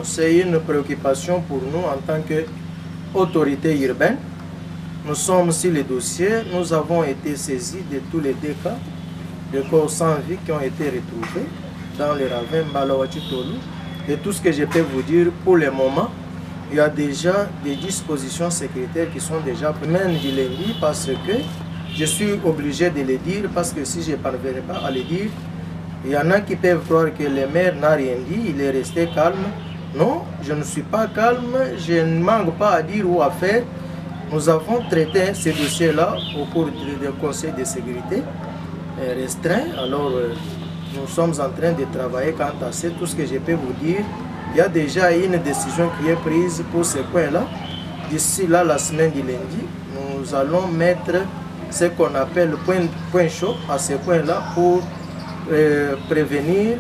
C'est une préoccupation pour nous en tant qu'autorité urbaine. Nous sommes sur les dossiers, nous avons été saisis de tous les deux cas de corps sans vie qui ont été retrouvés dans les ravins Mbalawa-Tchitolu. Et tout ce que je peux vous dire pour le moment, il y a déjà des dispositions sécuritaires qui sont déjà prises du lundi parce que je suis obligé de les dire parce que si je ne parviens pas à les dire, il y en a qui peuvent croire que le maire n'a rien dit, il est resté calme. Non, je ne suis pas calme, je ne manque pas à dire ou à faire. Nous avons traité ces dossiers-là au cours du Conseil de sécurité restreint. Alors, nous sommes en train de travailler quant à ça. Tout ce que je peux vous dire, il y a déjà une décision qui est prise pour ce point-là. D'ici là, la semaine du lundi, nous allons mettre ce qu'on appelle point chaud à ce point-là pour prévenir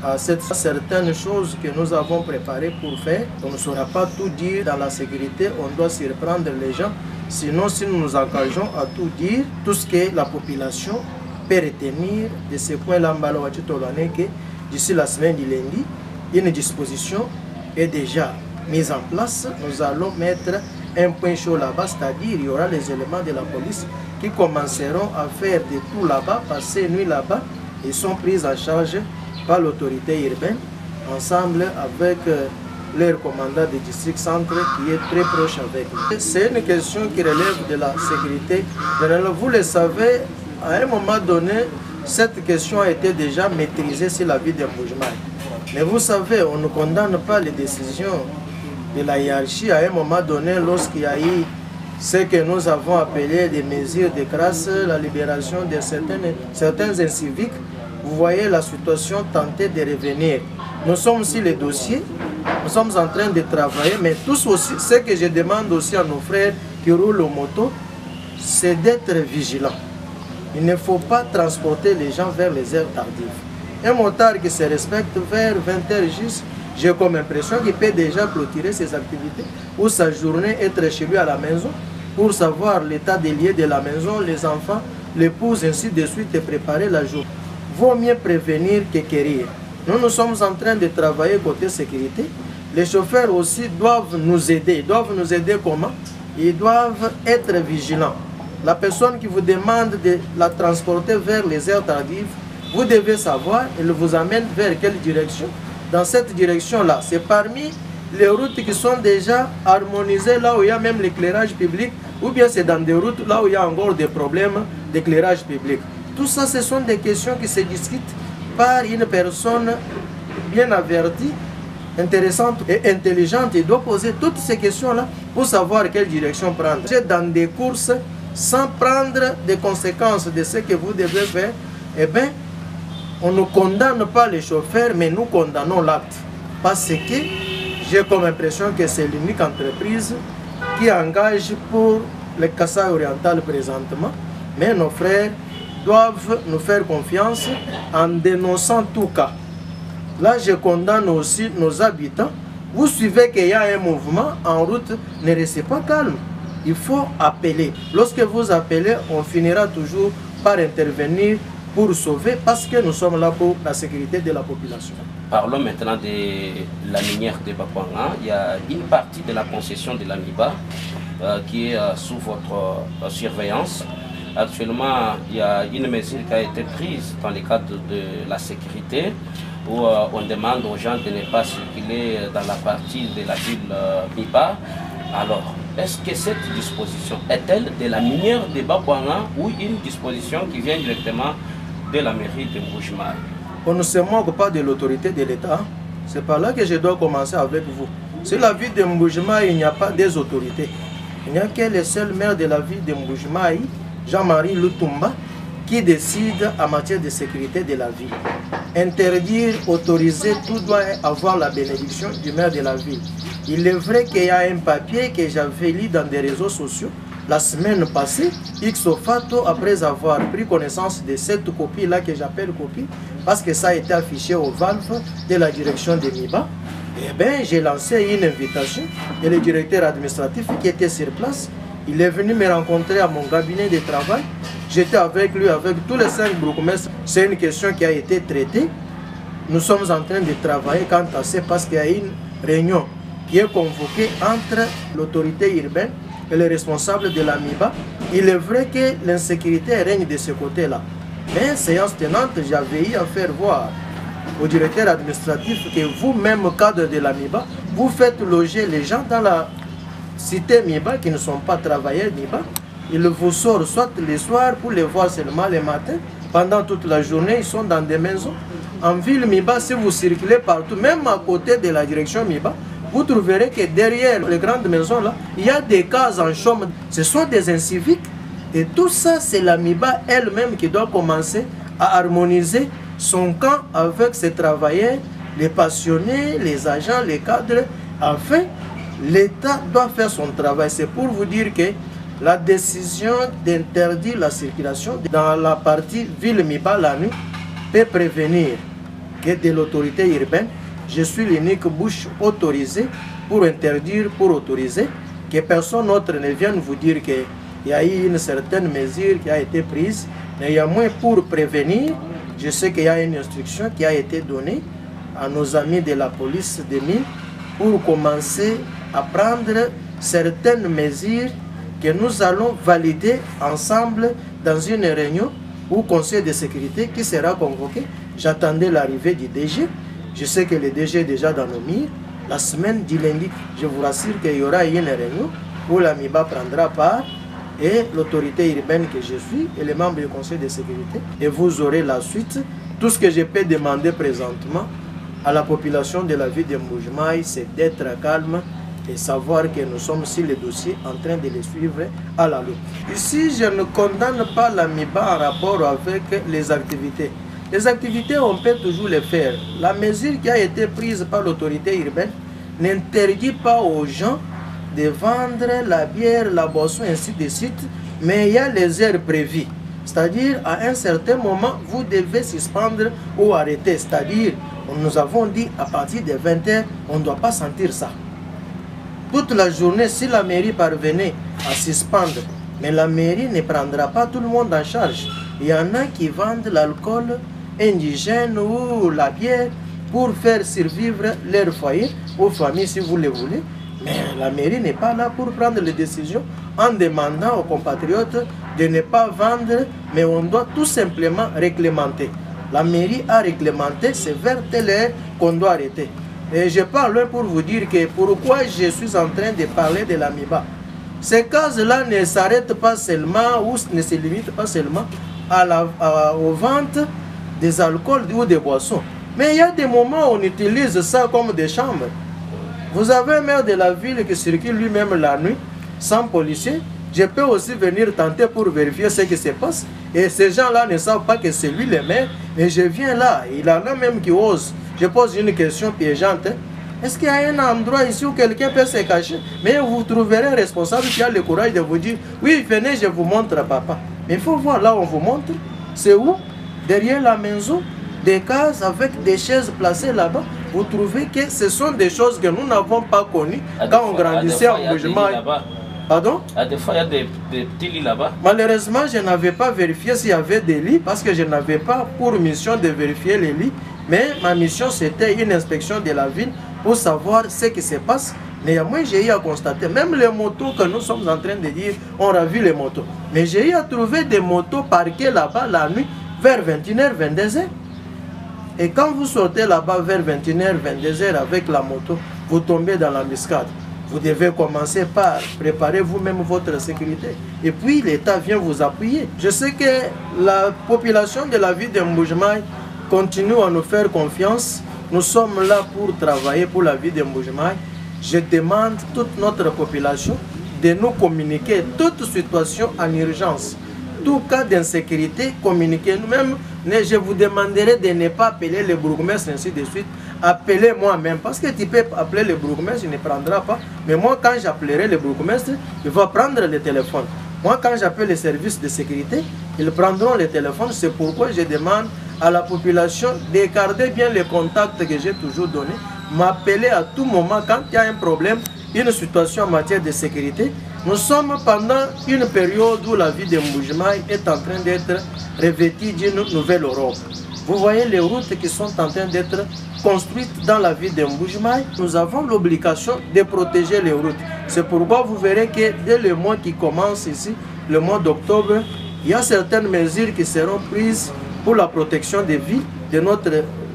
à certaines choses que nous avons préparées pour faire. On ne saura pas tout dire dans la sécurité, on doit surprendre les gens. Sinon, si nous nous engageons à tout dire, tout ce que la population peut retenir de ce point-là, que d'ici la semaine du lundi, une disposition est déjà mise en place. Nous allons mettre un point chaud là-bas, c'est-à-dire il y aura les éléments de la police qui commenceront à faire de tout là-bas, passer nuit là-bas. Ils sont pris en charge par l'autorité urbaine, ensemble avec leur commandant du district centre qui est très proche avec nous. C'est une question qui relève de la sécurité. Vous le savez, à un moment donné, cette question a été déjà maîtrisée sur la ville de Mbujimai. Mais vous savez, on ne condamne pas les décisions de la hiérarchie à un moment donné lorsqu'il y a eu ce que nous avons appelé des mesures de grâce, la libération de certains inciviques. Vous voyez la situation tenter de revenir. Nous sommes sur les dossiers, nous sommes en train de travailler, mais tous aussi, ce que je demande aussi à nos frères qui roulent aux motos, c'est d'être vigilants. Il ne faut pas transporter les gens vers les heures tardives. Un motard qui se respecte vers 20h juste, j'ai comme impression qu'il peut déjà clôturer ses activités ou sa journée, être chez lui à la maison pour savoir l'état des lieux de la maison, les enfants, l'épouse, ainsi de suite et préparer la journée. Vaut mieux prévenir que guérir. Nous sommes en train de travailler côté sécurité. Les chauffeurs aussi doivent nous aider. Ils doivent nous aider comment? Ils doivent être vigilants. La personne qui vous demande de la transporter vers les aires tardives, vous devez savoir, elle vous amène vers quelle direction. Dans cette direction-là, c'est parmi les routes qui sont déjà harmonisées, là où il y a même l'éclairage public, ou bien c'est dans des routes là où il y a encore des problèmes d'éclairage public. Tout ça, ce sont des questions qui se discutent par une personne bien avertie, intéressante et intelligente. Il doit poser toutes ces questions-là pour savoir quelle direction prendre. Dans des courses, sans prendre des conséquences de ce que vous devez faire, eh bien, on ne condamne pas les chauffeurs, mais nous condamnons l'acte. Parce que j'ai comme impression que c'est l'unique entreprise qui engage pour le Kasaï oriental présentement. Mais nos frères doivent nous faire confiance en dénonçant tout cas. Là, je condamne aussi nos habitants. Vous suivez qu'il y a un mouvement en route, ne restez pas calme. Il faut appeler. Lorsque vous appelez, on finira toujours par intervenir pour sauver, parce que nous sommes là pour la sécurité de la population. Parlons maintenant de la minière de Bakwanga. Il y a une partie de la concession de la MIBA qui est sous votre surveillance. Actuellement, il y a une mesure qui a été prise dans le cadre de la sécurité où on demande aux gens de ne pas circuler dans la partie de la ville MIBA. Alors, est-ce que cette disposition est-elle de la minière de Bakwanga ou une disposition qui vient directement de la mairie de Mbujimai? On ne se moque pas de l'autorité de l'État. C'est par là que je dois commencer avec vous. Sur la ville de Mbujimai, il n'y a pas des autorités. Il n'y a que le seul maire de la ville de Mbujimai, Jean-Marie Lutumba, qui décide en matière de sécurité de la ville. Interdire, autoriser, tout doit avoir la bénédiction du maire de la ville. Il est vrai qu'il y a un papier que j'avais lu dans des réseaux sociaux la semaine passée, ipso facto, après avoir pris connaissance de cette copie-là que j'appelle copie, parce que ça a été affiché au valve de la direction de MIBA. Eh bien, j'ai lancé une invitation et le directeur administratif qui était sur place, il est venu me rencontrer à mon cabinet de travail. J'étais avec lui, avec tous les 5 bourgmestres. C'est une question qui a été traitée. Nous sommes en train de travailler quant à ça parce qu'il y a réunion qui est convoquée entre l'autorité urbaine et les responsables de la MIBA. Il est vrai que l'insécurité règne de ce côté-là. Mais séance tenante, j'avais eu à faire voir au directeur administratif que vous-même, cadre de la MIBA, vous faites loger les gens dans la cité MIBA qui ne sont pas travailleurs MIBA. Ils vous sortent soit le soir pour les voir seulement le matin. Pendant toute la journée, ils sont dans des maisons. En ville MIBA, si vous circulez partout, même à côté de la direction MIBA, vous trouverez que derrière les grandes maisons là, il y a des cases en chambre. Ce sont des inciviques. Et tout ça, c'est la MIBA elle-même qui doit commencer à harmoniser son camp avec ses travailleurs, les passionnés, les agents, les cadres. Enfin, l'État doit faire son travail. C'est pour vous dire que la décision d'interdire la circulation dans la partie ville MIBA la nuit peut prévenir que de l'autorité urbaine, je suis l'unique bouche autorisée pour interdire, pour autoriser, que personne d'autre ne vienne vous dire qu'il y a eu une certaine mesure qui a été prise, mais il y a moins pour prévenir. Je sais qu'il y a une instruction qui a été donnée à nos amis de la police de mines pour commencer à prendre certaines mesures que nous allons valider ensemble dans une réunion au Conseil de sécurité qui sera convoqué. J'attendais l'arrivée du DG. Je sais que le DG est déjà dans nos mires. La semaine du lundi, je vous rassure qu'il y aura une réunion où la MIBA prendra part et l'autorité urbaine que je suis et les membres du Conseil de sécurité. Et vous aurez la suite. Tout ce que je peux demander présentement à la population de la ville de Mbuji-Mayi, c'est d'être calme et savoir que nous sommes sur les dossiers en train de les suivre à la loupe. Ici, je ne condamne pas la MIBA en rapport avec les activités. Les activités, on peut toujours les faire. La mesure qui a été prise par l'autorité urbaine n'interdit pas aux gens de vendre la bière, la boisson, ainsi de suite, mais il y a les heures prévues. C'est-à-dire, à un certain moment, vous devez suspendre ou arrêter. C'est-à-dire, nous avons dit, à partir de 20 h, on ne doit pas sentir ça. Toute la journée, si la mairie parvenait à suspendre, mais la mairie ne prendra pas tout le monde en charge. Il y en a qui vendent l'alcool indigène ou la bière pour faire survivre leur foyer ou famille si vous le voulez. Mais la mairie n'est pas là pour prendre les décisions en demandant aux compatriotes de ne pas vendre, mais on doit tout simplement réglementer. La mairie a réglementé, c'est vers telle heure qu'on doit arrêter. Et je parle pour vous dire que pourquoi je suis en train de parler de la MIBA. Ces cases-là ne s'arrêtent pas seulement ou ne se limitent pas seulement aux ventes des alcools ou des boissons. Mais il y a des moments où on utilise ça comme des chambres. Vous avez un maire de la ville qui circule lui-même la nuit, sans policier. Je peux aussi venir tenter pour vérifier ce qui se passe. Et ces gens-là ne savent pas que c'est lui le maire. Mais je viens là, il y en a même qui osent. Je pose une question piégeante. Est-ce qu'il y a un endroit ici où quelqu'un peut se cacher? Mais vous trouverez un responsable qui a le courage de vous dire, oui, venez, je vous montre, papa. Mais il faut voir là où on vous montre. C'est où? Derrière la maison, des cases avec des chaises placées là-bas. Vous trouvez que ce sont des choses que nous n'avons pas connues quand on grandissait en Mbuji-Mayi. Pardon? À des fois, il y a des petits lits là-bas. Malheureusement, je n'avais pas vérifié s'il y avait des lits parce que je n'avais pas pour mission de vérifier les lits. Mais ma mission, c'était une inspection de la ville pour savoir ce qui se passe. Néanmoins, j'ai eu à constater, même les motos que nous sommes en train de dire, on a vu les motos. Mais j'ai eu à trouver des motos parquées là-bas la nuit vers 21 h, 22 h. Et quand vous sortez là-bas vers 21 h, 22 h avec la moto, vous tombez dans l'embuscade. Vous devez commencer par préparer vous-même votre sécurité. Et puis l'État vient vous appuyer. Je sais que la population de la ville de Mbuji-Mayi continue à nous faire confiance. Nous sommes là pour travailler pour la ville de Mbuji-Mayi. Je demande à toute notre population de nous communiquer toute situation en urgence. Tout cas d'insécurité, communiquez nous-mêmes. Je vous demanderai de ne pas appeler le bourgmestre, ainsi de suite. Appelez moi-même, parce que tu peux appeler le bourgmestre, il ne prendra pas. Mais moi, quand j'appellerai le bourgmestre, il va prendre le téléphone. Moi, quand j'appelle les services de sécurité, ils prendront le téléphone. C'est pourquoi je demande à la population de garder bien les contacts que j'ai toujours donnés. M'appeler à tout moment quand il y a un problème, une situation en matière de sécurité. Nous sommes pendant une période où la ville de Mbuji-Mayi est en train d'être revêtue d'une nouvelle Europe. Vous voyez les routes qui sont en train d'être construites dans la ville de Mbuji-Mayi. Nous avons l'obligation de protéger les routes. C'est pourquoi vous verrez que dès le mois qui commence ici, le mois d'octobre, il y a certaines mesures qui seront prises pour la protection des villes, de notre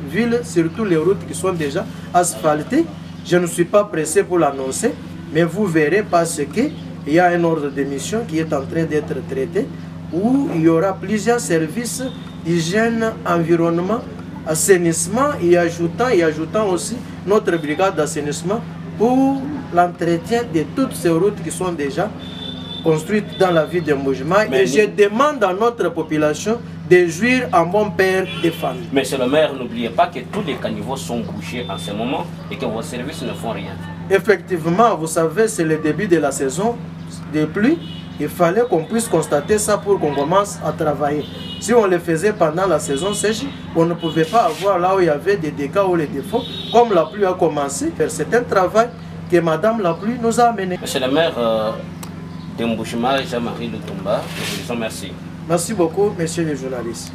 ville, surtout les routes qui sont déjà asphaltées. Je ne suis pas pressé pour l'annoncer, mais vous verrez parce qu'il y a un ordre de mission qui est en train d'être traité, où il y aura plusieurs services d'hygiène, environnement, assainissement, et ajoutant aussi notre brigade d'assainissement pour l'entretien de toutes ces routes qui sont déjà construites dans la ville de Mbuji-Mayi. Et je demande à notre population de jouir en bon père des familles. Monsieur le maire, n'oubliez pas que tous les caniveaux sont bouchés en ce moment et que vos services ne font rien. Effectivement, vous savez, c'est le début de la saison des pluies. Il fallait qu'on puisse constater ça pour qu'on commence à travailler. Si on le faisait pendant la saison sèche, on ne pouvait pas avoir là où il y avait des dégâts ou des défauts. Comme la pluie a commencé, c'est un travail que Madame la pluie nous a amené. Monsieur le maire de Mbuji-Mayi, Jean-Marie Lutumba, nous vous disons merci. Merci beaucoup, messieurs les journalistes.